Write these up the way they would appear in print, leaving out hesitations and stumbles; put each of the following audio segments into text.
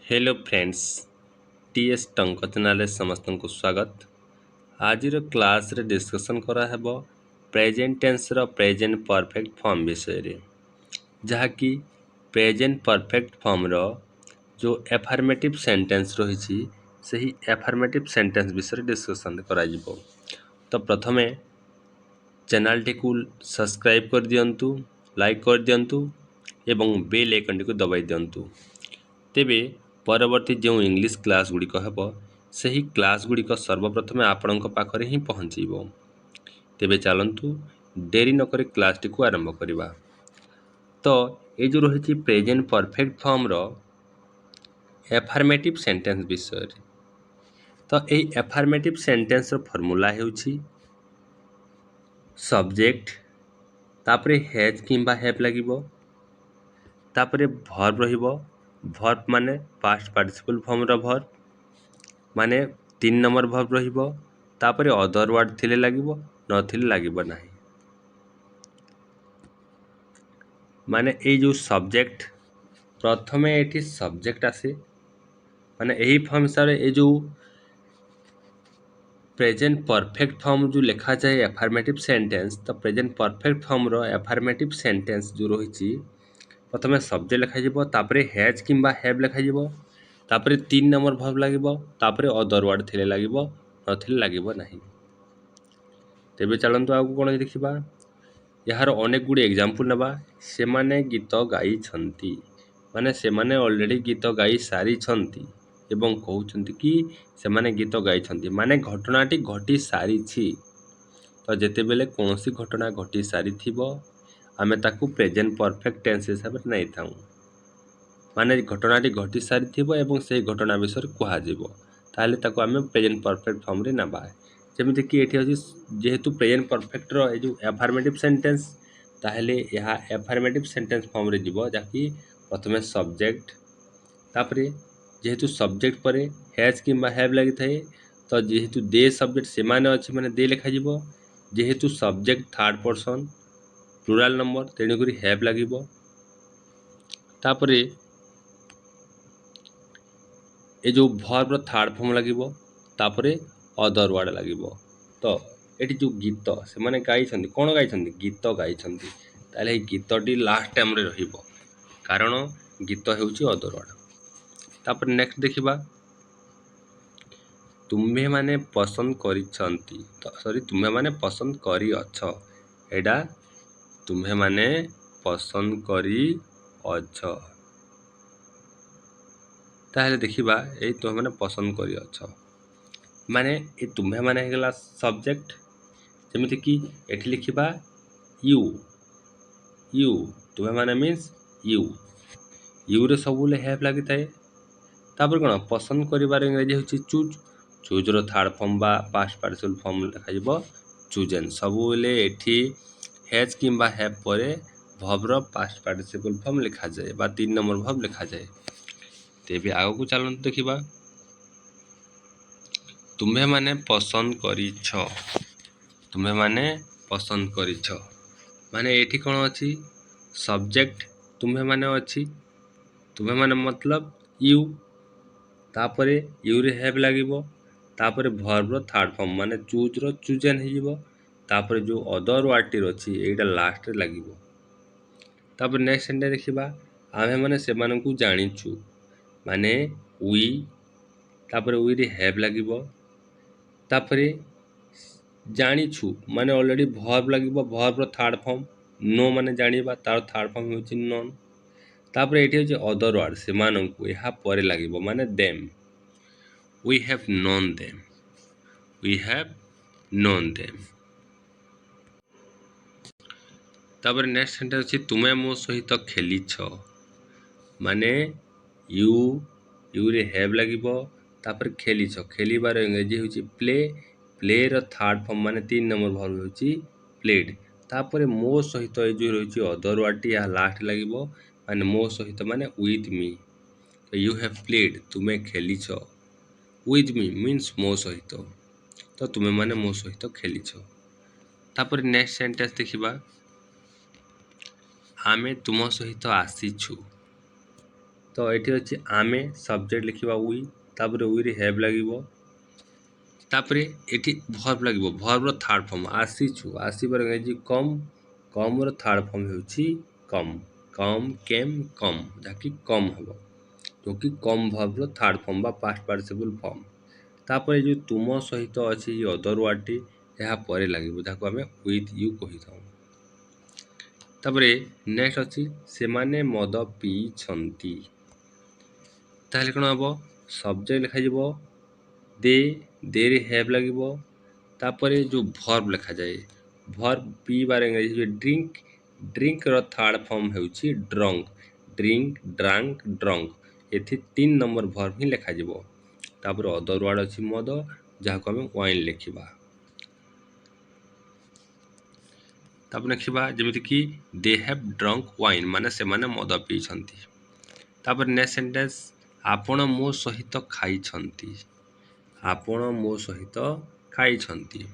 Hello friends TS टंक channel समस्त को स्वागत। आज क्लास रे डिस्कशन करा हेबो प्रेजेंट टेंस रो प्रेजेंट परफेक्ट फॉर्म विषय रे, जहाँकि प्रेजेंट परफेक्ट फॉर्म रो जो एफर्मेटिव सेंटेंस रही सही एफर्मेटिव सेंटेंस विषय डिस्कशन करा जिवो। तो प्रथमे चैनल टी को सब्सक्राइब कर दियंतु, लाइक कर दियंतु एवं बेल आइकन टी को दबाई दियंतु। तेबे परवर्ती जो इंग्लिश क्लास गुड़िक हेब सही क्लास गुड़िक सर्वप्रथमे आपण पाखरे ही पहुँचब। तेबे चलतु डेरी नक क्लास टी को आरंभ करवा। तो ये जो रही प्रेजेंट परफेक्ट फॉर्म रो एफर्मेटिव सेंटेंस विषय। तो यही एफर्मेटिव सेंटेंस रो फॉर्मूला हेउछि सब्जेक्ट तापरे हैज किंबा हैव लागिबो, तापरे वर्ब रहिबो। वर्ब माने पास्ट पार्टिसिपल फॉर्म रो वर्ब माने 3 नंबर वर्ब रहिबो। तापरे अदर वर्ड थिले लागिबो, नथिले लागिबो नाही। माने ए जो सब्जेक्ट प्रथमे एठी सब्जेक्ट आसे, माने एही फॉर्म सारे ए जो प्रेजेंट परफेक्ट फॉर्म जो लिखा जाए एफर्मेटिव सेंटेंस, तो प्रेजेंट परफेक्ट फॉर्म रो एफर्मेटिव सेंटेंस जो रही प्रथमे सब्जेक्ट लिखा जिवो, तापरे हैज किंबा हैव लिखा जिवो, तापरे 3 नंबर वर्ब लागिबो, तापरे अदर वर्ड थिले लागिबो, नथिले लागिबो नाही। तेबे चलंतु आगु कोन देखिबा। यार अनेक गुडी एग्जांपल नबा। सेमाने गीत गाई छंती, माने सेमाने ऑलरेडी गीत गाई सारी छंती एवं कहउछंती कि सेमाने गीत गाई छंती, माने घटनाटी घटी सारी छी। तो जेते बेले कोनोसी घटना घटी सारी थिबो आमे ताकू प्रेजेंट परफेक्ट टेंस हिसाब रे नै थाउ, माने घटनाटी घटी सारी थिबो एवं से घटना विषय कहा जिवो, ताले ताकू आमे प्रेजेंट परफेक्ट फॉर्म रे नबा। जेमिति कि एठी अछि जेहेतु प्रेजेंट परफेक्ट रो ए जो एफर्मेटिव सेंटेंस, ताहले यहा एफर्मेटिव सेंटेंस फॉर्म रे जिवो, जाकि प्रथमे सब्जेक्ट तापरे जेहेतु सब्जेक्ट परे हैज किंबा हैव लागि थाए, तो जेहेतु दे सब्जेक्ट सेमाने अछि माने दे लिखा जिवो। जेहेतु subject third person plural number तेणु करी हैव लागिबो। तापरे ए जो वर्ब रो थर्ड फॉर्म लागिबो, तापरे अदर वर्ड लागिबो। तो एठी जो गीत से माने गाई छंती, कोन गाई छंती, गीत गाई छंती, ताले गीतटी लास्ट टाइम रे रहिबो, कारण गीत हेउची अदर वर्ड। तापरे नेक्स्ट देखिबा तुम्हे माने पसंद करी छंती, तो सॉरी तुम्हे माने पसंद करी अछ, एडा तुम्हे माने पसंद करी अछ। ताहले देखिबा ए तुम्हे माने पसंद करी अछ माने ए तुम्हे माने हेगला सब्जेक्ट। जेमिति कि एठी लिखिबा यू, यू तुम्हे माने मीन्स यू, यू रे सबुले हैव लागि थाए। तापर कोन पसंद करिबार इंग्रेजी होची चूज, चूज रो थर्ड फॉर्म बा पास्ट पार्टिसिपल फॉर्म लिखा जिवो चूजन। सबुले एठी हैज किंबा हैव परे वर्ब रो पास्ट पार्टिसिपल फॉर्म लिखा जाए बा 3 नंबर वर्ब लिखा जाए। तेबे आगो को चलन देखिबा तुम्हे माने पसंद करी छ, तुम्हे माने पसंद करी छ माने एठी कोन अछि सब्जेक्ट तुम्हे माने अछि, तुम्हे माने मतलब यू, तापरे यू रे हैव लागिबो, तापरे वर्ब रो थर्ड फॉर्म माने चूज रो चूजन हे जिवो, तापरे जो अदर वर्ड टी अछि एटा लास्ट रे लागिबो। तापरे नेक्स्ट सेंटेंस देखिबा आमे माने से मानकू जानिछु, माने वी, तापरे वी रे हैव लागिबो, तापरे जानिछु माने ऑलरेडी वर्ब लागिबो, वर्ब रो थर्ड फॉर्म नो माने जानिबा, तार थर्ड फॉर्म होची नॉन। तापरे एठी होची अदर वर्ड से मानकू एहा परे लागिबो, माने them, we have known them, we have known them. तापरे नेक्स्ट सेंटेंस अछि तुमे मो सहित खेली छ, माने यू, यू रे हैव लागिबो, तापर खेली छ, खेलिबार इंग्रेजी होची प्ले, प्ले रो थर्ड फॉर्म माने 3 नंबर वर्ब होची प्लेड। तापरे मो सहित ए जो रहची अदर वर्ड टी या लास्ट लागिबो, माने मो सहित माने विथ मी। तो यू हैव प्लेड तुमे खेली छ, विथ मी मीन्स मो सहित, तो तुमे माने मो सहित खेली छ। तापरे नेक्स्ट सेंटेंस देखिबा आमे तुम सहित आसीछु, तो ये अच्छी आमे सब्जेक्ट लिखा वी तापर वी रे हैव लगे तापर ये भर्ब लगे भर्बर थर्ड फॉर्म आसीचु आसबार इंग्राजी कम कम थर्ड फॉर्म हो कम कम केम कम जहाँकि कम हम जो कि कम भर्बर थर्ड फॉर्म बा पास्ट पार्टिसिपल फॉर्म तापर जो तुम सहित अच्छी अदर वर्डटी यहाँ पर लगे जहाँ आम विथ यू कही था तापर नेक्स्ट अच्छी से माने मद पीछंती ताहले कौन हम सब्जेक्ट लिखा दे रे हैव लगे तापर जो भर्ब लिखा जाए भर्ब पीबार इंग्राजी ड्रिंक ड्रिंक रो थर्ड फॉर्म होउची ड्रंक ड्रिंक ड्रांक ड्रंक एथि 3 नंबर भर्ब ही लिखा जिवो तापर अदर वर्ड अछि मद जहाको हम वाइन लिखिबा तापर लिखिबा जेमिति कि दे हैव ड्रंक वाइन माने से माने मद पीछंती तापर नेक्स्ट सेंटेंस आपण मो सहित खाई छंती आपण मो सहित खाई छंती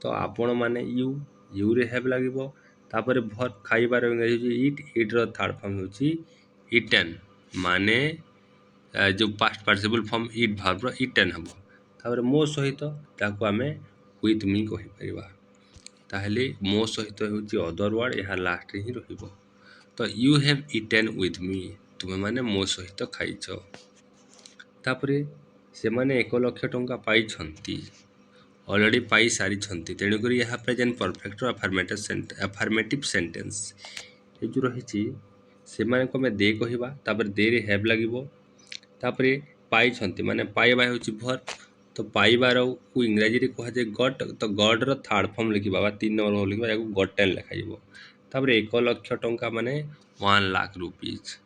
तो आपण माने यू रे हैव लगे तापर भर्ब खाइबार इंग्राजी इट रो थर्ड फॉर्म होची इटेन माने जो past participle form eat verb रो इटेन हम तापर मो सहित ताको आमे विथ मी कहि परिबा ताहले मो सहित होची अदर वर्ड यहाँ लास्ट रे ही रहिबो तो you have eaten with me तुमे माने मो सहित खाइछ तापरे से माने 1 लाख टंका पाई छंती ऑलरेडी पाई सारी छंती तेणुक यहाँ प्रेजेंट परफेक्ट अफर्मेटिव सेंटेंस ये जो रही से माने को दे कहवा तापर दे रे हैव लगे तापर पाई छंती माने पाइबा होची भर्ब तो पाइबार को इंग्राजी रे कहा जाए गट तो गड रो थर्ड फॉर्म लिखिबा बा 3 नंबर फॉर्म लिखिबा याको गटेन लिखा जिवो तापर 1 लाख टंका माने 1 लाख रुपीज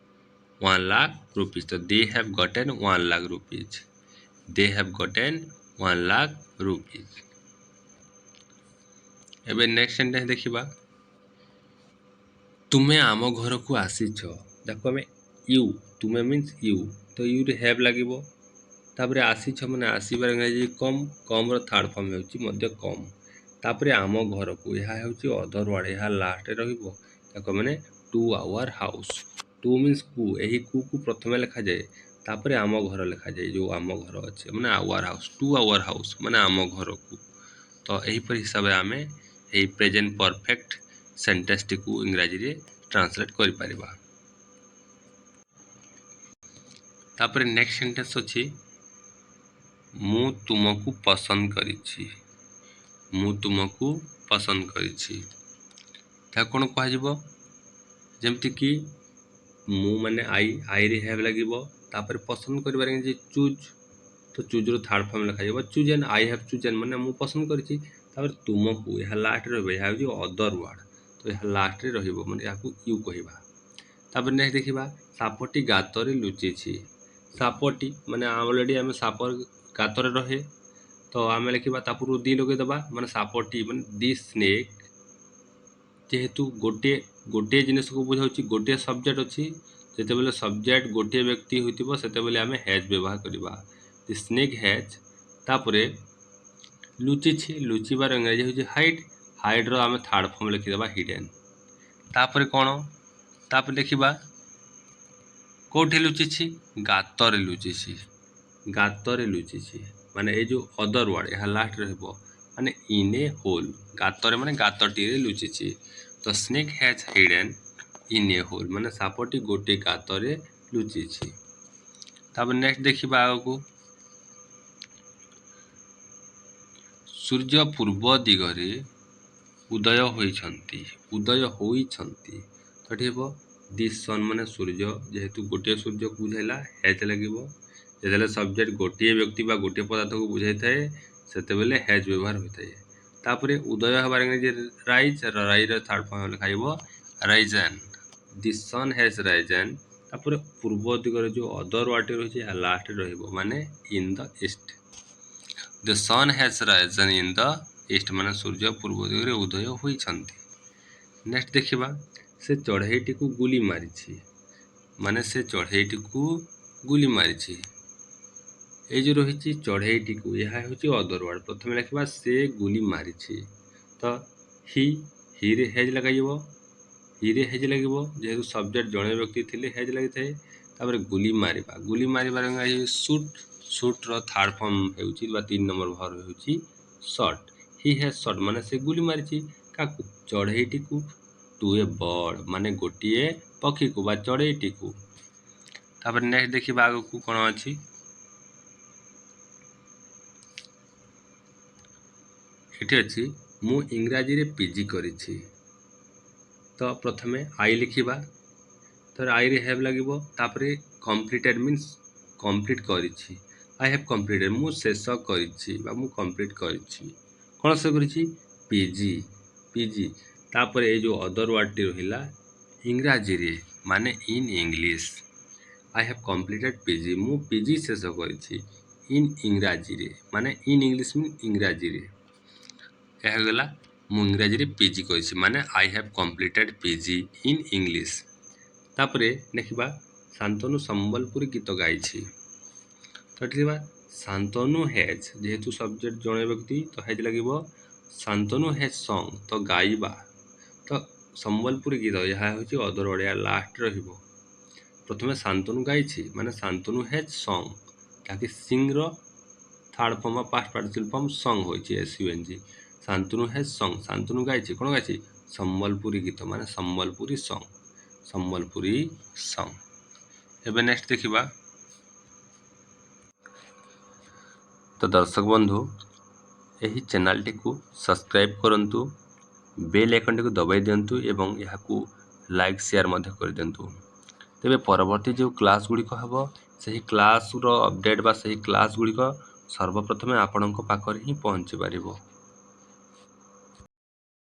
1 लाख रुपीज तो they have gotten 1 lakh rupees they have gotten 1 lakh rupees एबे नेक्स्ट सेंटेंस देखिबा तुमे आम घर को आसीछ देखो हमें यू तुमे मीन्स यू तो यू रे हैव लगिबो तापरे आसीछ माने आसीबार इंग्राजी कम कम रो थर्ड फॉर्म होची मध्य कम तापरे आम घर को यह होची अदर वर्ड यह लास्ट रे रहिबो देखो माने to our house to means कु एही कु को प्रथमे लिखा जाए तापरे आम घर लिखा जाए जो आम घर अच्छे माने our house to our house माने आम घर को तो यही पर हिसाब से आमे यही प्रेजेंट परफेक्ट सेंटेंस टी को इंग्राजी रे ट्रांसलेट करि परिबा तापरे नेक्स्ट सेंटेंस अछि मु तुमको पसंद करिछि मु तुमको पसंद करिछि ता कोन कह जिवो जेमति कि मु माने आई रे हैव लगिवो तापर पसंद करिबार जे चूज तो चूज रो थर्ड फॉर्म लिखा जाबो choose and I have chosen माने मु पसंद करिछि तापर तुमको यह लास्ट रे रहबो यह जो अदर वर्ड तो यह लास्ट रे रहबो माने याकू यू कहिबा तापर नेक्स्ट देखिबा सापटी गातरे लुचि छी सापटी माने ऑलरेडी हम सापर गातरे रहे तो आमे लिखिबा तापुर दी लगे दबा माने सापटी माने दी स्नेक जेहेतु गोटे गोटे जिनिस को बुझाउची गोटे सब्जेक्ट अछि जेते बेले सब्जेक्ट गोटे व्यक्ति होइतिबो सेते बेले आमे हैज व्यवहार करिबा द स्नेक हैज तापरे लुचि छी लुचिबार इंग्रजी होची हाइड हाइड रो आमे थर्ड फॉर्म लिखि देबा हिडन तापरे कोन तापर देखिबा कोठी लुचि छी गातरे लुचि छी गातरे लुचि छी माने ए जो अदर वर्ड यह लास्ट रहबो माने इन ए होल गातरे माने गातटी रे लुचि छी तो snake has hidden in a hole माने सापटी गोटे गातरे लुचि छी तापर नेक्स्ट देखिबा आगो सूर्य पूर्व दिगरे उदय होइछंती तो हेबो दिस सन माने सूर्य जेहेतु गोटे सूर्य को बुझाइला हैज लगिबो जेतेले सब्जेक्ट गोटे व्यक्ति बा गोटे पदार्थ को बुझाइ थाए सेते बेले हैज व्यवहार होइथाए तापरे उदय हबार जे राइज राइज रो थर्ड फॉर्म लिखाइबो risen this sun has risen तापरे पूर्व दिगरे जो अदर वर्ड रहिছে या लास्ट रहिबो माने in the east the sun has risen in the east माने सूर्य पूर्व दिगरे उदय होइछंती नेक्स्ट देखिबा से चढ़ईटी को गुली मारिछि माने से चढ़ईटी को गुली मारिछि ए जो रहिछि चढ़ईटी को यह होछि अदर वर्ड प्रथमे लिखबा से गुली मारिछि तो ही रे हैज लगाइबो ही रे हैज लागिबो जेहेतु सब्जेक्ट जणे व्यक्ति थिले हैज लागि थाए तापर गुली मारिबा गुली मारिबार सुट सुट्र थर्ड फॉर्म हेउची बा 3 नंबर वर्ब हेउची शॉट ही हैज शॉट माने से गुली मारिची काकू चढ़ेईटी को टू ए बर्ड माने गोटिए पक्षी को बा चढ़ेईटी को तापर नेक्स्ट देखिबा आगु को कोन अछि एठी अछि मु इंग्रजी रे पीजी करिछि तो प्रथमे आई लिखिबा तो आई रे हैव लागिबो तापरे कंप्लीटेड मींस कंप्लीट करिछि आई हैव कंप्लीटेड मु शेष करिछि बा मु कंप्लीट करिछि कोन से करिछि पीजी पीजी तापरे ए जो अदर वर्ड टी रहिला इंग्रजी रे माने in English I have completed PG मु पीजी शेष करिछि इन इंग्रजी रे माने इन इंग्लिश मीन इंग्रजी रे यह गला मु इंग्रजी रे पीजी करिछि माने आई have completed PG in English तापरे देखिबा शांतनु संबलपुरी गीत गाइछि तो देखिबा शांतनु हैज जेहेतु सब्जेक्ट जणे व्यक्ति तो हैज लागिबो शांतनु हैज सॉन्ग तो गाइबा तो संबलपुरी गीत यह होछि अदर ओडिया लास्ट रहिबो प्रथमे शांतनु गाइछि माने शांतनु हैज सॉन्ग ताकि सिंग रो third form past participle form song होछि S U N G Shantanu has song Shantanu गाइछि कोन गाइछि संबलपुरी गीत माने संबलपुरी सॉन्ग एबे नेक्स्ट देखिबा तो दर्शक बंधु एही चैनल टी को सब्सक्राइब करंतु बेल आइकन टी को दबाई दियंतु एवं यहा को लाइक शेयर मध्य कर दियंतु तेबे परवर्ती जो क्लास गुडी को हबो सही क्लास रो अपडेट बा सही क्लास गुडी को सर्वप्रथमे आपनक पाखर ही पहुंची पारिबो।